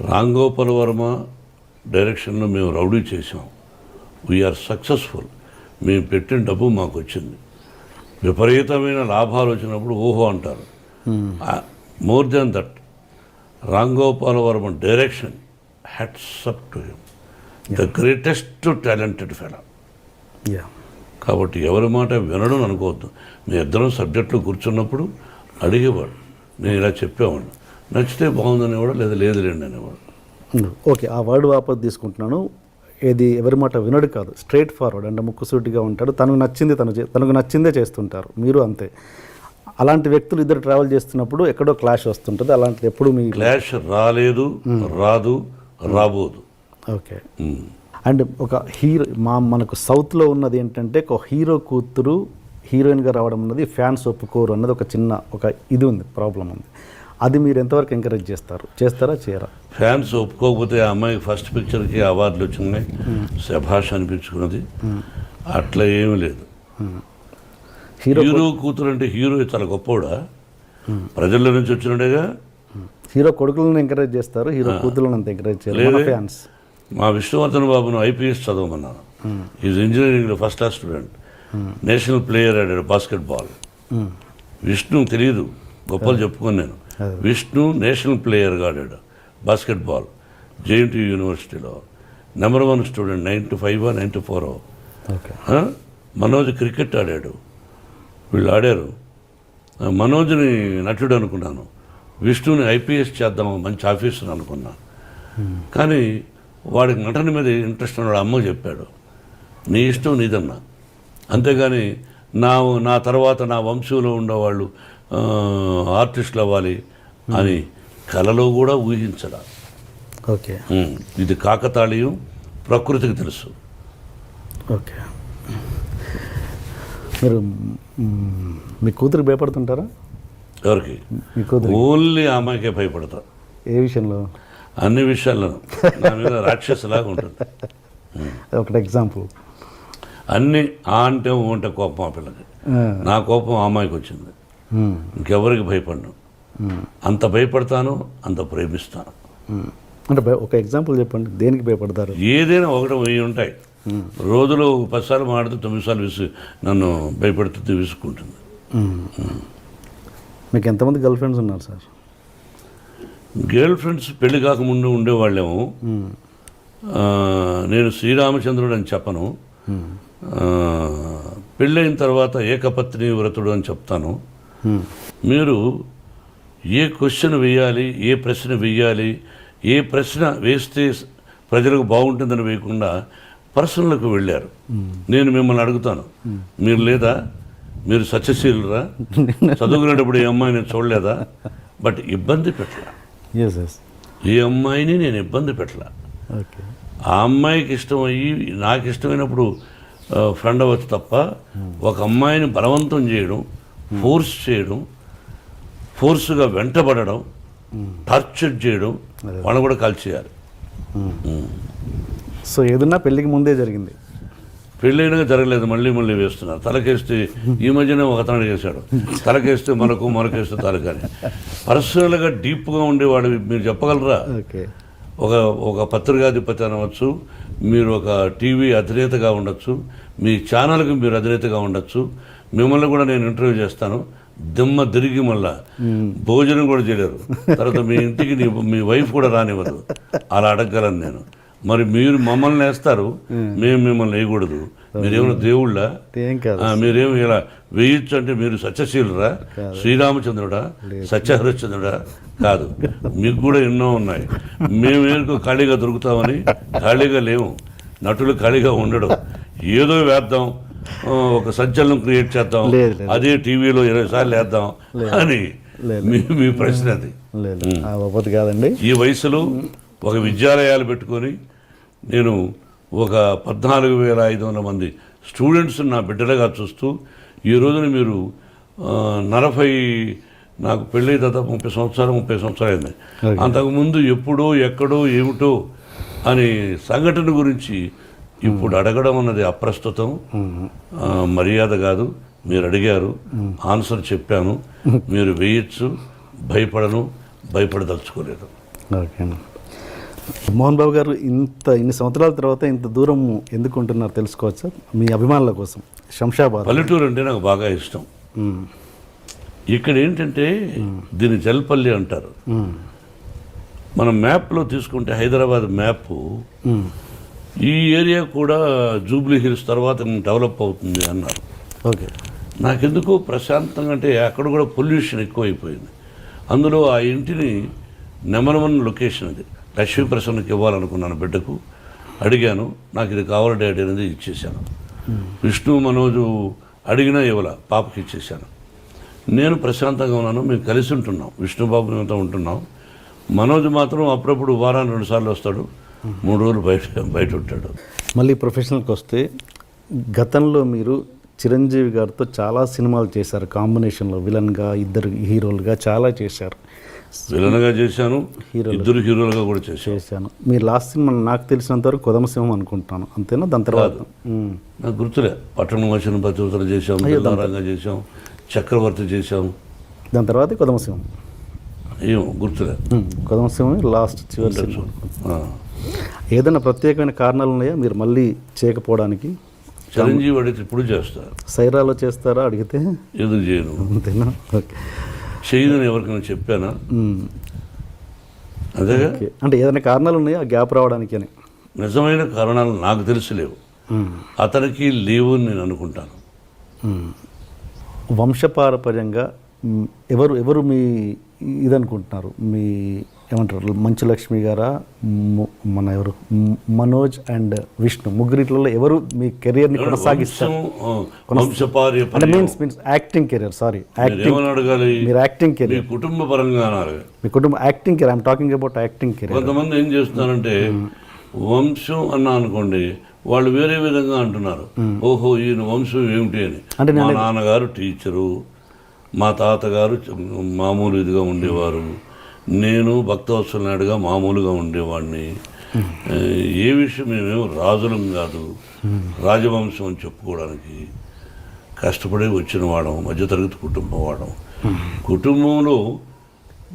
రామ్ గోపాల్ వర్మ డైరెక్షన్లో మేము రౌడీ చేసాం. We are successful. మేము పెట్టిన డబ్బు మాకు వచ్చింది. విపరీతమైన లాభాలు వచ్చినప్పుడు ఓహో అంటారు. More than that, Ram Gopal Varma direction, hats up to him, the greatest talented fellow. కాబట్టి ఎవరి మాట వినడం అనుకోవద్దు. మేము ఇద్దరం సబ్జెక్టులో కూర్చున్నప్పుడు అడిగేవాడు, నేను ఇలా చెప్పేవాడు, నచ్చితే బాగుందనేవాడు, లేదా లేదులేండి అనేవాడు. ఓకే, ఆ వర్డ్ వాపస్ తీసుకుంటున్నాను. ఏది ఎవరి మాట వినడు కాదు, స్ట్రైట్ ఫార్వర్డ్ అంటే ముక్కుసూటిగా ఉంటాడు. తనకు నచ్చింది తనకు నచ్చిందే చేస్తుంటారు. మీరు అంతే. అలాంటి వ్యక్తులు ఇద్దరు ట్రావెల్ చేస్తున్నప్పుడు ఎక్కడో క్లాష్ వస్తుంటుంది. అలాంటిది ఎప్పుడు మీ క్లాష్ రాలేదు, రాదు, రాబోదు. ఓకే. అండ్ ఒక హీరో మనకు సౌత్లో ఉన్నది ఏంటంటే, ఒక హీరో కూతురు హీరోయిన్గా రావడం అన్నది ఫ్యాన్స్ ఒప్పుకోరు అన్నది ఒక ఇది ఉంది, ప్రాబ్లం ఉంది. అది మీరు ఎంతవరకు ఎంకరేజ్ చేస్తారా చేయరా? ఫ్యాన్స్ ఒప్పుకోకపోతే ఆ అమ్మాయికి ఫస్ట్ పిక్చర్కి అవార్డులు వచ్చినాయి, శభాష్ అనిపించుకున్నది. అట్లా ఏమీ లేదు. హీరో కూతురు అంటే హీరో చాలా గొప్పవాడా? ప్రజల నుంచి వచ్చినట్టుగా. హీరో కొడుకులను ఎంకరేజ్ చేస్తారు, హీరో కూతురులను అంత ఎంకరేజ్ చేయలేదు ఫ్యాన్స్. మా విష్ణువర్ధన్ బాబును ఐపీఎస్ చదవమన్నాను. ఈజ్ ఇంజనీరింగ్లో first class student, national player ఆడాడు బాస్కెట్బాల్. విష్ణు తెలియదు, గొప్పలు చెప్పుకొని నేను. విష్ణు నేషనల్ ప్లేయర్గా ఆడాడు బాస్కెట్బాల్, జేఎన్టీ యూనివర్సిటీలో. Number 1 student, 95 94. మనోజ్ క్రికెట్ ఆడాడు. వీళ్ళు ఆడారు. మనోజ్ని నటుడు అనుకున్నాను, విష్ణుని ఐపీఎస్ చేద్దాం, మంచి ఆఫీసర్ అనుకున్నాను. కానీ వాడికి నటన మీద ఇంట్రెస్ట్ ఉన్నాడు. అమ్మ చెప్పాడు, నీ ఇష్టం నీదన్నా, అంతేగాని నా తర్వాత నా వంశంలో ఉండేవాళ్ళు ఆర్టిస్టులు అవ్వాలి అని కలలో కూడా ఊహించడా. ఓకే. ఇది కాకతాళీయం, ప్రకృతికి తెలుసు. ఓకే. మీరు మీ కూతురికి భయపడుతుంటారా? ఎవరికి? మీ కూతురు. ఓన్లీ ఆ అమ్మాయికే భయపడతా. ఏ విషయంలో? అన్ని విషయాల్లోనూ నా మీద రాక్షసులాగా ఉంటుంది. ఒకటి ఎగ్జాంపుల్. అన్నీ ఆ అంటే ఊ అంటే కోపం ఆ పిల్లకి. నా కోపం ఆ అమ్మాయికి వచ్చింది. ఇంకెవరికి భయపడను. అంత భయపడతాను, అంత ప్రేమిస్తాను. అంటే ఒక ఎగ్జాంపుల్ చెప్పండి, దేనికి భయపడతారు? ఏదైనా 1 1000 ఉంటాయి. రోజులో 10 సార్లు మాడితే 9 సార్లు నన్ను భయపడుతుంది, విసుక్కుంటుంది. మీకు ఎంతమంది గర్ల్ ఫ్రెండ్స్ ఉన్నారు సార్? గర్ల్ ఫ్రెండ్స్ పెళ్లి కాకముందు ఉండేవాళ్ళేమో. నేను శ్రీరామచంద్రుడు అని చెప్పను, పెళ్ళైన తర్వాత ఏకపత్ని వ్రతుడు అని చెప్తాను. మీరు ఏ క్వశ్చన్ వేయాలి, ఏ ప్రశ్న వేయాలి, ఏ ప్రశ్న వేస్తే ప్రజలకు బాగుంటుందని వేయకుండా పర్సనల్కి వెళ్ళారు. నేను మిమ్మల్ని అడుగుతాను, మీరు లేదా? మీరు సత్యశీలురా? చదువుకునేటప్పుడు ఏ అమ్మాయి నేను చూడలేదా? బట్ ఇబ్బంది పెట్టలా. ఏ అమ్మాయిని నేను ఇబ్బంది పెట్టలా. ఆ అమ్మాయికి ఇష్టమయ్యి నాకు ఇష్టమైనప్పుడు ఫ్రెండ్ అవ్వచ్చు తప్ప, ఒక అమ్మాయిని బలవంతం చేయడం, ఫోర్స్ చేయడం, ఫోర్స్గా వెంటబడడం, టార్చర్ చేయడం, వాళ్ళని కూడా కాల్చేయాలి. సో ఏదన్నా పెళ్ళికి ముందే జరిగింది? పెళ్ళైనా జరగలేదు, మళ్ళీ వేస్తున్నారు. తలకేస్తే ఈ మధ్యనే ఒక అతను చేశాడు, తలకేస్తే మనకేస్తే తలకని. పర్సనల్గా డీప్గా ఉండేవాడు మీరు చెప్పగలరా? ఒక పత్రికాధిపతి అనవచ్చు, మీరు ఒక టీవీ అధినేతగా ఉండొచ్చు, మీ ఛానల్కి మీరు అధినేతగా ఉండొచ్చు. మిమ్మల్ని కూడా నేను ఇంటర్వ్యూ చేస్తాను, దిమ్మ తిరిగి మళ్ళా భోజనం కూడా చేయలేరు. తర్వాత మీ ఇంటికి మీ వైఫ్ కూడా రానివ్వదు. అలా అడగగలను నేను. మరి మీరు మమ్మల్ని వేస్తారు, మేము మిమ్మల్ని వేయకూడదు. మీరేమైనా దేవుళ్ళా? ఏం కాదు. మీరేమి ఇలా వేయొచ్చు అంటే మీరు సత్యశీలురా, శ్రీరామచంద్రుడా, సత్యహరిశ్చంద్రుడా? కాదు, మీకు కూడా ఎన్నో ఉన్నాయి. మేమేందుకు ఖాళీగా దొరుకుతామని ఖాళీగా లేవు. నటులు ఖాళీగా ఉండడం, ఏదో వేద్దాం, ఒక సంచలనం క్రియేట్ చేద్దాం, అదే టీవీలో 20 సార్లు వేద్దాం అని మీ ప్రశ్న అది. లేదు కాదండి. ఈ వయసులో ఒక విద్యాలయాలు పెట్టుకొని నేను ఒక 14,500 మంది స్టూడెంట్స్ నా బిడ్డలుగా చూస్తూ ఈ రోజున మీరు 40, నాకు పెళ్ళి దాదాపు 30 సంవత్సరాలు అయింది. అంతకుముందు ఎప్పుడో ఎక్కడో ఏమిటో అని సంఘటన గురించి ఇప్పుడు అడగడం అన్నది అప్రస్తుతం, మర్యాద కాదు. మీరు అడిగారు, ఆన్సర్ చెప్పాను. మీరు వేయచ్చు, భయపడదలుచుకోలేదు. ఓకే. మోహన్ బాబు గారు ఇన్ని సంవత్సరాల తర్వాత ఇంత దూరం ఎందుకు ఉంటున్నారు తెలుసుకోవచ్చా? మీ అభిమానుల కోసం. శంషాబాద్ పల్లెటూరు అంటే నాకు బాగా ఇష్టం. ఇక్కడ ఏంటంటే దీన్ని జల్పల్లి అంటారు. మనం మ్యాప్లో తీసుకుంటే హైదరాబాద్ మ్యాప్, ఈ ఏరియా కూడా జూబ్లీ హిల్స్ తర్వాత డెవలప్ అవుతుంది అన్నారు. ఓకే. నాకెందుకో ప్రశాంతంగా, అంటే అక్కడ కూడా పొల్యూషన్ ఎక్కువైపోయింది. అందులో ఆ ఇంటిని నెంబర్ 1 లొకేషన్ అది. లక్ష్మీప్రసన్నకి ఇవ్వాలనుకున్నాను, బిడ్డకు అడిగాను, నాకు ఇది కావాలి డాడీ అనేది ఇచ్చేసాను. విష్ణు మనోజు అడిగినా ఇవ్వాల, పాపకి ఇచ్చేసాను. నేను ప్రశాంతంగా ఉన్నాను. మేము కలిసి ఉంటున్నాం, విష్ణుబాబు మేమంతా ఉంటున్నాం. మనోజ్ మాత్రం అప్పుడప్పుడు వారానికి 2 సార్లు వస్తాడు, 3 రోజులు బయట ఉంటాడు. మళ్ళీ ప్రొఫెషనల్కి వస్తే, గతంలో మీరు చిరంజీవి గారితో చాలా సినిమాలు చేశారు, కాంబినేషన్లో విలన్గా, 2 హీరోలుగా చాలా చేశారు. విలన్గా చేశాను, 2 హీరోలుగా కూడా చేశాను. మీ లాస్ట్ సినిమా నాకు తెలిసినంత వరకు కొదమసింహం అనుకుంటాను, అంతేనా? దాని తర్వాత నాకు గుర్తులే. పట్టణం వచ్చిన పతివతలు చేశాం, రంగా చేశాం, చక్రవర్తి చేశాం. దాని తర్వాత కొదమసింహం ఏమో గుర్తులే. కొదమసింహం లాస్ట్ చివరి సినిమా. ఏదైనా ప్రత్యేకమైన కారణాలు ఉన్నాయా మీరు మళ్ళీ చేయకపోవడానికి? చిరంజీవి అడిగితే ఇప్పుడు చేస్తారు. సైరాలో చేస్తారా అడిగితే? ఎందుకు చేయను, అంతేనా? ఓకే. చేయదని ఎవరికైనా చెప్పానా? అదేగా. అంటే ఏదైనా కారణాలు ఉన్నాయా గ్యాప్ రావడానికి అని? నిజమైన కారణాలు నాకు తెలిసిలేవు, అతనికి లేవు అని నేను అనుకుంటాను. వంశపారపర్యంగా ఎవరు మీ ఇదనుకుంటున్నారు? మీ ఏమంటారు, మంచు లక్ష్మి గారా, మన ఎవరు, మనోజ్ అండ్ విష్ణు, ముగ్గురిట్లలో ఎవరు మీ కెరియర్ని కొనసాగిస్తారు? అంటే మీన్స్ యాక్టింగ్ కెరియర్. సారీ, అడగాలి. మీరు యాక్టింగ్ కెరియర్, కుటుంబ పరంగా, మీ కుటుంబ acting career. I'm talking about acting career. కొంతమంది ఏం చేస్తున్నారంటే వంశం అన్నా అనుకోండి, వాళ్ళు వేరే విధంగా అంటున్నారు. ఓహో, ఈయన వంశం ఏమిటి అని. అంటే మా నాన్నగారు టీచరు, మా తాతగారు మామూలు ఇదిగా ఉండేవారు, నేను భక్తవత్సల నాయుడుగా మామూలుగా ఉండేవాడిని. ఏ విషయం, మేమేమో రాజులం కాదు, రాజవంశం అని చెప్పుకోవడానికి కష్టపడి వచ్చిన వాడం, మధ్యతరగతి కుటుంబం వాడం. కుటుంబంలో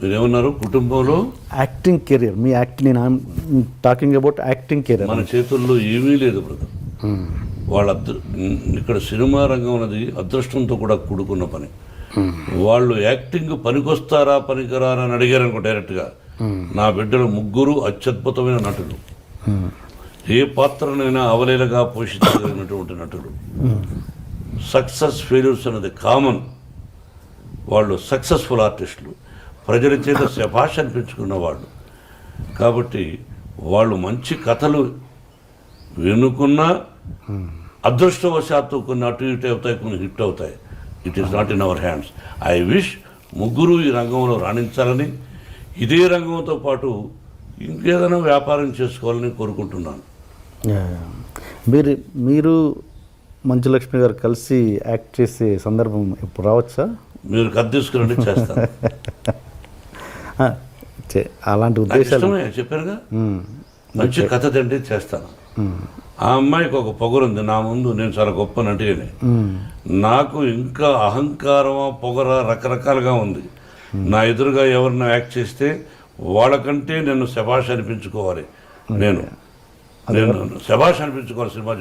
మీరేమన్నారు? కుటుంబంలో యాక్టింగ్ కెరియర్, మీ యాక్టింగ్, నేను టాకింగ్ అబౌట్ యాక్టింగ్ కెరియర్. మన చేతుల్లో ఏమీ లేదు బ్రదర్. వాళ్ళ ఇక్కడ సినిమా రంగం అనేది అదృష్టంతో కూడా కూడుకున్న పని. వాళ్ళు యాక్టింగ్ పనికొస్తారా పనికిరారా అని అడిగారు అనుకో డైరెక్ట్గా. నా బిడ్డలు 3 అత్యద్భుతమైన నటులు, ఏ పాత్రనైనా అవలీలగా పోషించగలిగినటువంటి నటులు. సక్సెస్ ఫెయిల్యూర్స్ అనేది కామన్. వాళ్ళు సక్సెస్ఫుల్ ఆర్టిస్టులు, ప్రజల చేత శభాష్ అనిపించుకున్న వాళ్ళు. కాబట్టి వాళ్ళు మంచి కథలు వెనుకున్నా అదృష్టవశాత్తు కొన్ని అటు ఇటు అవుతాయి, కొన్ని హిట్ అవుతాయి. It is not in our hands. I wish 3 ఈ రంగంలో రాణించాలని, ఇదే రంగంతో పాటు ఇంకేదైనా వ్యాపారం చేసుకోవాలని కోరుకుంటున్నాను. మీరు మంచు లక్ష్మి గారు కలిసి యాక్ట్ చేసే సందర్భం ఇప్పుడు రావచ్చా? మీరు కథ తీసుకురండి, చేస్తాను. అలాంటి ఉద్దేశాలు చెప్పారుగా, మంచి కథ తింటే చేస్తాను. ఆ అమ్మాయికి ఒక పొగరుంది నా ముందు, నేను చాలా గొప్ప నటిని. నాకు ఇంకా అహంకారమా పొగర రకరకాలుగా ఉంది. నా ఎదురుగా ఎవరిని యాక్ట్ చేస్తే వాళ్ళకంటే నేను శభాష్ అనిపించుకోవాలి, నేను శభాష్ అనిపించుకోవాలి సినిమా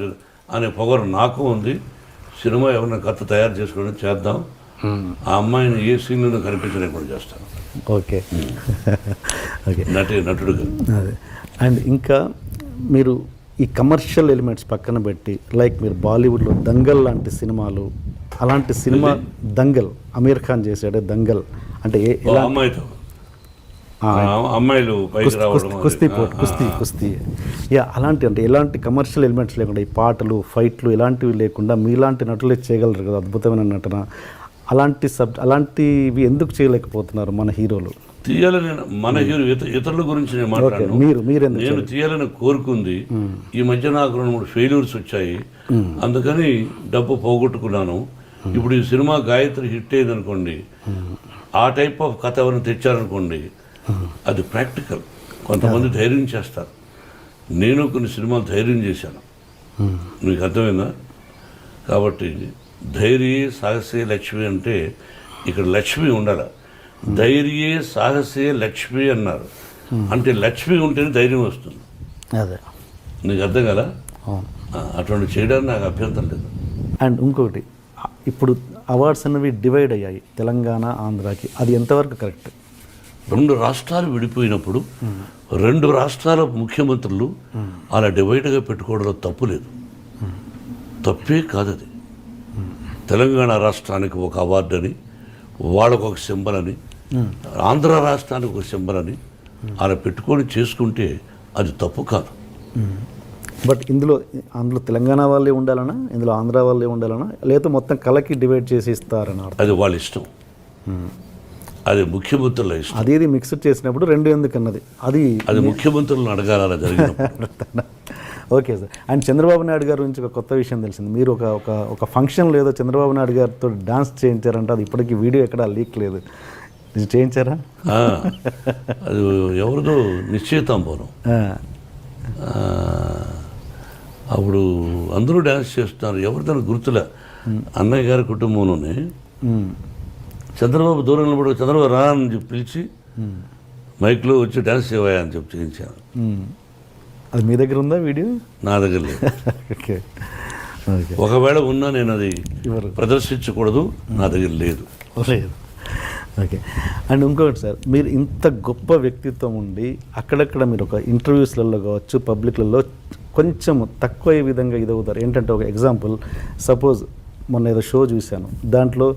అనే పొగరు నాకు ఉంది. సినిమా ఎవరిని కథ తయారు చేసుకోవడం చేద్దాం. ఆ అమ్మాయిని ఏ సీన్లో కనిపించలేకుండా చేస్తాను. ఓకే. ఓకే. నటుడుగా. అదే. అండ్ ఇంకా మీరు ఈ కమర్షియల్ ఎలిమెంట్స్ పక్కన పెట్టి లైక్ మీరు బాలీవుడ్లో దంగల్ లాంటి సినిమాలు, అలాంటి సినిమా దంగల్ అమీర్ ఖాన్ చేశాడే దంగల్ అంటే అమ్మాయితో అమ్మాయిలు కుస్తీ యా అలాంటి అంటే ఎలాంటి కమర్షియల్ ఎలిమెంట్స్ లేకుండా ఈ పాటలు ఫైట్లు ఇలాంటివి లేకుండా మీలాంటి నటులే చేయగలరు కదా అద్భుతమైన నటన. అలాంటివి ఎందుకు చేయలేకపోతున్నారు మన హీరోలు? తీయాలని మన హీరో ఇతరుల గురించి నేను మాట్లాడను. నేను తీయాలని కోరుకుంది. ఈ మధ్య నాకు 2-3 ఫెయిల్యూర్స్ వచ్చాయి, అందుకని డబ్బు పోగొట్టుకున్నాను. ఇప్పుడు ఈ సినిమా గాయత్రి హిట్ అయింది అనుకోండి, ఆ టైప్ ఆఫ్ కథ ఎవరైనా తెచ్చారనుకోండి, అది ప్రాక్టికల్. కొంతమంది ధైర్యం చేస్తారు. నేను కొన్ని సినిమాలు ధైర్యం చేశాను, మీకు అర్థమైందా? కాబట్టి ధైర్యే సాహసే లక్ష్మి అంటే ఇక్కడ లక్ష్మి ఉండాలి. ధైర్యే సాహసే లక్ష్మి అన్నారు అంటే లక్ష్మి ఉంటేనే ధైర్యం వస్తుంది. అదే నీకు అర్థం కదా? అటువంటి చేయడానికి నాకు అభ్యంతరం లేదు. అండ్ ఇంకొకటి, ఇప్పుడు అవార్డ్స్ అనేవి డివైడ్ అయ్యాయి తెలంగాణ ఆంధ్రాకి, అది ఎంతవరకు కరెక్ట్? 2 రాష్ట్రాలు విడిపోయినప్పుడు 2 రాష్ట్రాల ముఖ్యమంత్రులు అలా డివైడ్గా పెట్టుకోవడంలో తప్పు లేదు, తప్పే కాదు అది. తెలంగాణ రాష్ట్రానికి ఒక అవార్డు అని, వాళ్ళకు ఒక సింబల్ అని, ఆంధ్ర రాష్ట్రానికి ఒక సింబల్ అని అలా పెట్టుకొని చేసుకుంటే అది తప్పు కాదు. బట్ ఇందులో తెలంగాణ వాళ్ళే ఉండాలన్నా, ఇందులో ఆంధ్ర వాళ్ళే ఉండాలన్నా, లేదా మొత్తం కలకి డివైడ్ చేసి ఇస్తారని? అది వాళ్ళ ఇష్టం, అది ముఖ్యమంత్రుల ఇష్టం. అది మిక్స్డ్ చేసినప్పుడు 2 ఎందుకన్నది అది ముఖ్యమంత్రులను అడగాలి అలా జరిగినప్పుడు. Okay sir. And Chandrababu Naidu గారి గురించి ఒక కొత్త విషయం తెలిసింది. మీరు ఒక ఫంక్షన్లో ఏదో చంద్రబాబు నాయుడు గారితో డాన్స్ చేయించారంటే, అది ఇప్పటికీ వీడియో ఎక్కడా లీక్ లేదు, ఇది చేయించారా? అది ఎవరిదో నిశ్చయితాంబరం, అప్పుడు అందరూ డ్యాన్స్ చేస్తున్నారు, ఎవరితో గుర్తులే. అన్నయ్య గారి కుటుంబంలోనే చంద్రబాబు దూరం నిలబడి చంద్రబాబు రా అని చెప్పి పిలిచి మైక్లో వచ్చి డ్యాన్స్ చేయవా అని చెప్పి చేయించాను. అది మీ దగ్గర ఉందా వీడియో? నా దగ్గర లేదు. ఓకే, ఒకవేళ ఉన్నా నేను అది ప్రదర్శించకూడదు, నా దగ్గర లేదు. ఓకే. అండ్ ఇంకొకటి సార్, మీరు ఇంత గొప్ప వ్యక్తిత్వం ఉండి అక్కడక్కడ మీరు ఒక ఇంటర్వ్యూస్లలో కావచ్చు, పబ్లిక్లలో కొంచెం తక్కువ విధంగా ఇదవుతారు. ఏంటంటే ఒక ఎగ్జాంపుల్, సపోజ్ మొన్న ఏదో షో చూశాను, దాంట్లో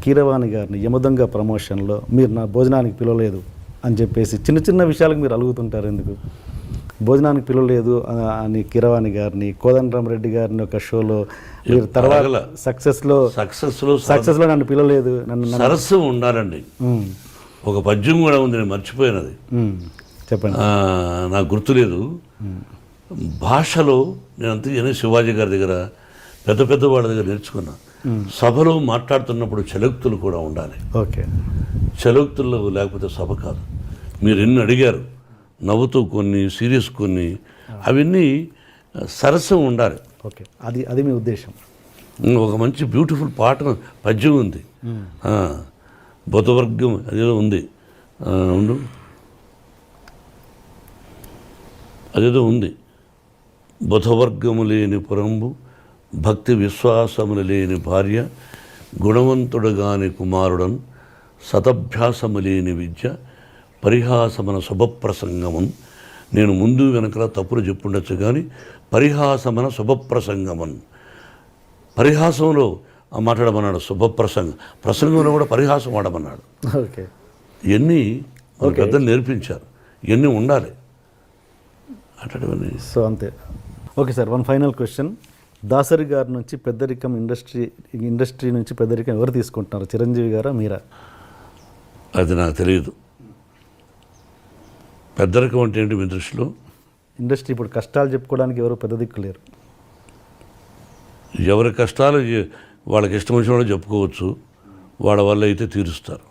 కీరవాణి గారిని యమదొంగ ప్రమోషన్లో మీరు నా భోజనానికి పిలవలేదు అని చెప్పేసి చిన్న చిన్న విషయాలకు మీరు అలుగుతుంటారు. ఎందుకు భోజనానికి పిలవలేదు అని కీరవాణి గారిని, కోదండరామరెడ్డి గారిని ఒక షోలో మీరు తర్వాత సక్సెస్లో నన్ను పిలవలేదు, నన్ను సరస్సు ఉండాలండి. ఒక పద్యం కూడా ఉంది, నేను మర్చిపోయినది, చెప్పండి, నాకు గుర్తులేదు. భాషలో నేను అంతే శివాజీ గారి దగ్గర పెద్ద వాళ్ళ దగ్గర నేర్చుకున్నా. సభలో మాట్లాడుతున్నప్పుడు చలోక్తులు కూడా ఉండాలి. ఓకే, చలోక్తులు లేకపోతే సభ కాదు. మీరు ఎన్ని అడిగారు, నవ్వుతూ కొన్ని, సీరియస్ కొన్ని, అవన్నీ సరసం ఉండాలి. ఓకే, అది మీ ఉద్దేశం. ఒక మంచి బ్యూటిఫుల్ పాట పద్యం ఉంది, బుధవర్గం అదేదో ఉంది, అదేదో ఉంది, బుధవర్గము లేని పురంబు, భక్తి విశ్వాసములు లేని భార్య, గుణవంతుడుగాని కుమారుడన్, సతభ్యాసము లేని విద్య, పరిహాసమన శుభప్రసంగమన్. నేను ముందు వెనకలా తప్పులు చెప్పుండొచ్చు కానీ పరిహాసమన శుభప్రసంగమన్, పరిహాసంలో మాట్లాడమన్నాడు, ప్రసంగంలో కూడా పరిహాసం వాడమన్నాడు. ఓకే, ఇవన్నీ పెద్దలు నేర్పించారు, ఇవన్నీ ఉండాలి అట్లాంటివన్నీ. సో అంతే. Okay sir, one final question. Dasari గారి నుంచి పెద్దరికం ఇండస్ట్రీ నుంచి పెద్దరికం ఎవరు తీసుకుంటున్నారు, చిరంజీవి గారా మీరా? అది నాకు తెలియదు. పెద్దరికం అంటే ఏంటి మీ దృష్టిలో? ఇండస్ట్రీ ఇప్పుడు కష్టాలు చెప్పుకోవడానికి ఎవరు పెద్ద దిక్కు లేరు. ఎవరి కష్టాలు వాళ్ళకి ఇష్టం వచ్చిన వాళ్ళు చెప్పుకోవచ్చు, వాళ్ళ వల్ల అయితే తీరుస్తారు.